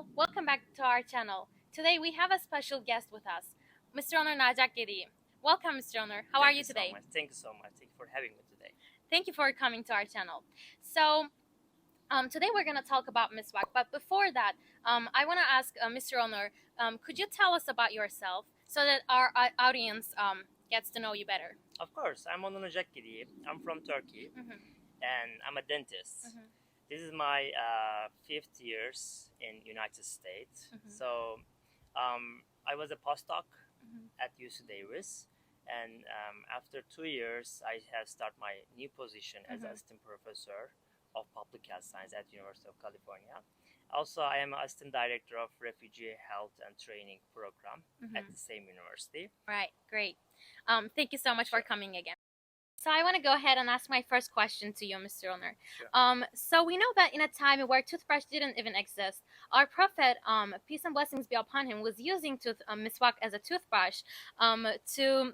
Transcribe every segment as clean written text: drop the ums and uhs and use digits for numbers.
Hello, welcome back to our channel. Today we have a special guest with us, Mr. Onur Najakgiri. Welcome, Mr. Onur. How are you today? Thank you so much. Thank you for having me today. Thank you for coming to our channel. So, today we're going to talk about Miswak, but before that, I want to ask Mr. Onur, could you tell us about yourself so that our audience gets to know you better? Of course, I'm Onur Najakgiri. I'm from Turkey, and I'm a dentist. This is my fifth years in United States. So I was a postdoc at UC Davis, and after 2 years, I have started my new position as assistant professor of public health science at University of California. Also, I am assistant director of refugee health and training program at the same university. Right, great. Thank you so much for coming again. So I want to go ahead and ask my first question to you, Mr. Onur. Sure. So we know that in a time where toothbrush didn't even exist, our prophet, peace and blessings be upon him, was using miswak as a toothbrush to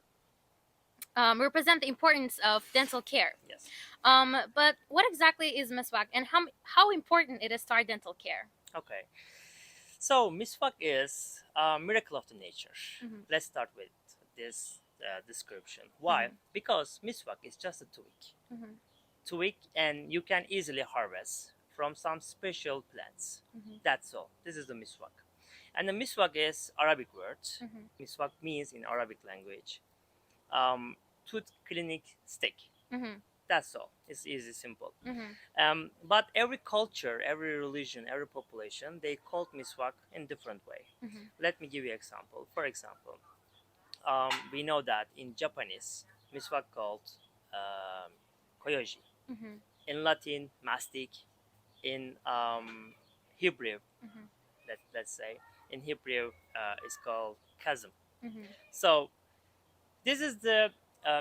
represent the importance of dental care. Yes. But what exactly is miswak, and how important it is to our dental care? Okay. So Miswak is a miracle of the nature. Let's start with this description. Why? Because Miswak is just a twig, and you can easily harvest from some special plants. That's all. This is the Miswak. And the Miswak is Arabic word. Miswak means in Arabic language, tooth cleaning stick. That's all. It's easy, simple. But every culture, every religion, every population, they called miswak in different way. Let me give you example. For example, we know that in Japanese, miswak called koyoji. In Latin, mastic. In Hebrew, let's say, in Hebrew, it's called chasm. So this is the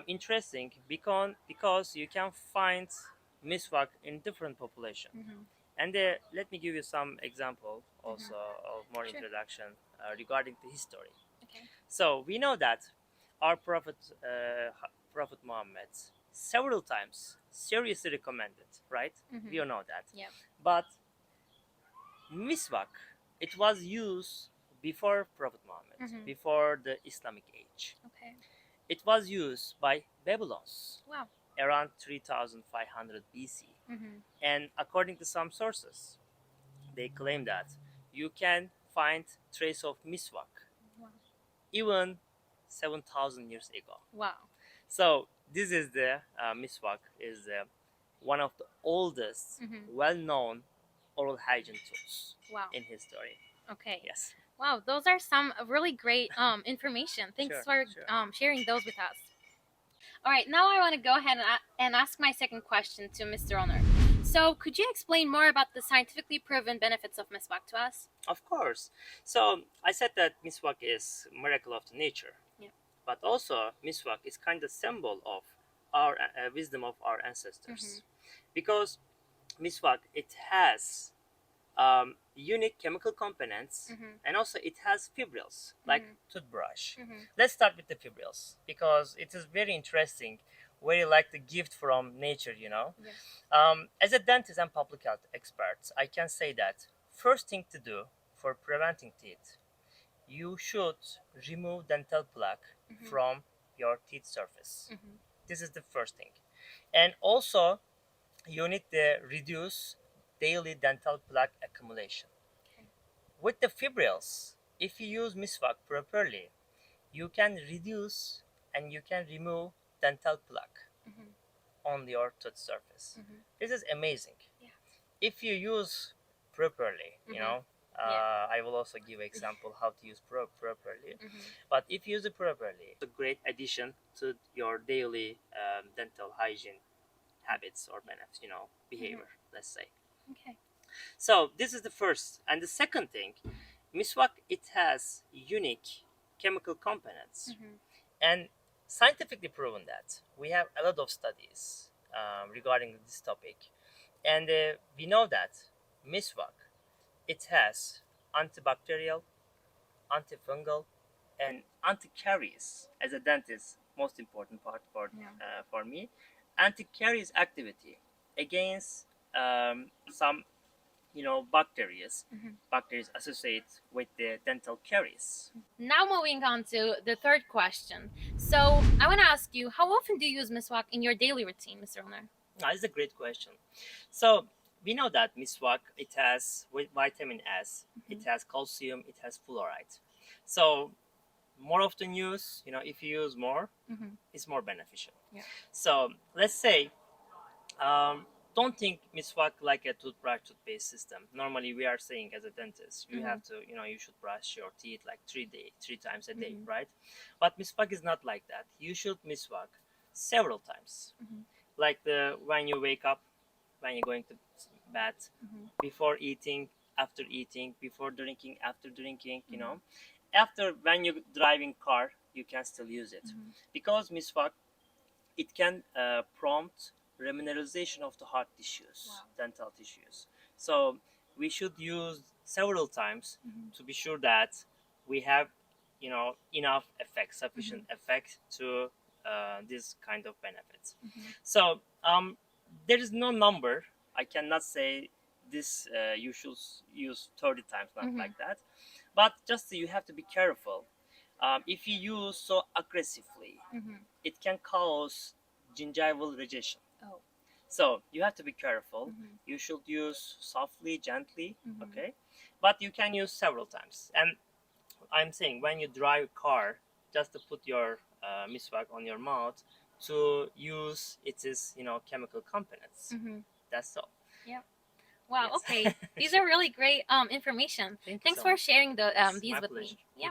interesting because you can find miswak in different population. And let me give you some example also of more introduction regarding the history. Okay. So we know that our Prophet Muhammad several times seriously recommended, right? We all know that. Yeah. But miswak, it was used before Prophet Muhammad, before the Islamic age. Okay. It was used by Babylons Wow. around 3500 BC. And according to some sources, they claim that you can find trace of miswak Wow. even 7,000 years ago. Wow. So this is the miswak is one of the oldest, well-known oral hygiene tools Wow. in history. Okay. Yes. Wow, those are some really great information. Thanks Sure, for sharing those with us. All right, now I want to go ahead and ask my second question to Mr. Onur. So, could you explain more about the scientifically proven benefits of miswak to us? Of course. So I said that miswak is miracle of the nature. Yeah. But also miswak is kind of symbol of our wisdom of our ancestors, because miswak, it has unique chemical components, and also it has fibrils like toothbrush. Let's start with the fibrils because it is very interesting, very like the gift from nature, you know. Yes. As a dentist and public health expert, I can say that first thing to do for preventing teeth, you should remove dental plaque from your teeth surface. This is the first thing. And also, you need to reduce daily dental plaque accumulation. Okay. With the fibrils, if you use miswak properly, you can reduce and you can remove dental plaque on your tooth surface. This is amazing. Yeah. If you use properly, you know, I will also give example how to use properly. But if you use it properly, it's a great addition to your daily dental hygiene habits or benefits, you know, behavior, let's say. Okay. So this is the first. And the second thing, miswak, it has unique chemical components. And scientifically proven that. We have a lot of studies regarding this topic. And we know that miswak, it has antibacterial, antifungal, and anti-caries. As a dentist, most important part for me, anti-caries activity against some bacteria associated with the dental caries. Now moving on to the third question. So I want to ask you, how often do you use Miswak in your daily routine, Mr. Owner? That's a great question. So we know that miswak, it has with vitamin S, it has calcium, it has fluoride. So more often use, if you use more, it's more beneficial. Yeah. So let's say, don't think miswak like a toothbrush toothpaste system. Normally we are saying as a dentist, you have to, you should brush your teeth like 3 times a day, right? But miswak is not like that. You should miswak several times. Like when you wake up, when you're going to bed, before eating, after eating, before drinking, after drinking, after when you're driving car, you can still use it. Because miswak, it can prompt remineralization of the hard tissues, dental tissues. So we should use several times to be sure that we have, enough effect, sufficient effect to this kind of benefits. So there is no number. I cannot say this you should use 30 times, not like that. But just you have to be careful. If you use so aggressively, it can cause gingival regestion. Oh. So you have to be careful. You should use softly, gently, okay? But you can use several times. And I'm saying when you drive a car, just to put your miswak on your mouth to use its chemical components. That's all. Yeah. Wow. Yes. Okay. These are really great information. Thanks so for much. sharing It's these my with pleasure. me. Yeah.